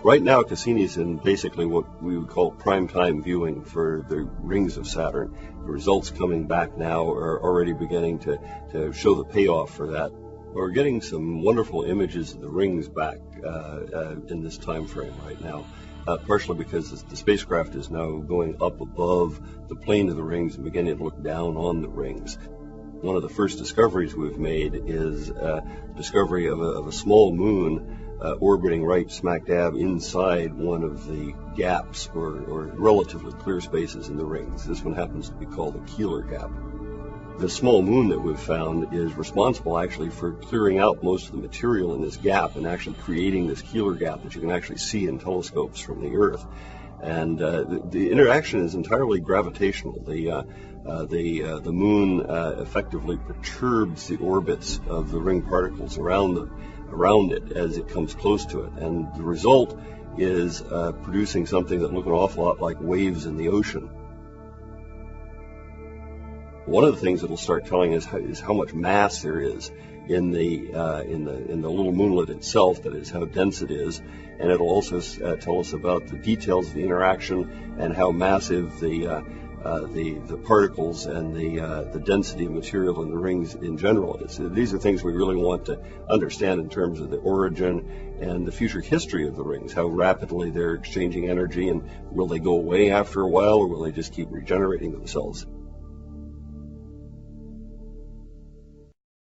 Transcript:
Right now, Cassini's in basically what we would call prime time viewing for the rings of Saturn. The results coming back now are already beginning to show the payoff for that. We're getting some wonderful images of the rings back in this time frame right now, partially because the spacecraft is now going up above the plane of the rings and beginning to look down on the rings. One of the first discoveries we've made is discovery of a small moon orbiting right smack dab inside one of the gaps or relatively clear spaces in the rings. This one happens to be called the Keeler Gap. The small moon that we've found is responsible actually for clearing out most of the material in this gap and actually creating this Keeler Gap that you can actually see in telescopes from the Earth. And the interaction is entirely gravitational. The moon effectively perturbs the orbits of the ring particles around it as it comes close to it, and the result is producing something that looks an awful lot like waves in the ocean. One of the things it'll start telling us is how much mass there is in the little moonlet itself, that is, how dense it is, and it'll also tell us about the details of the interaction and how massive the particles and the density of material in the rings in general is. These are things we really want to understand in terms of the origin and the future history of the rings, how rapidly they're exchanging energy, and will they go away after a while, or will they just keep regenerating themselves?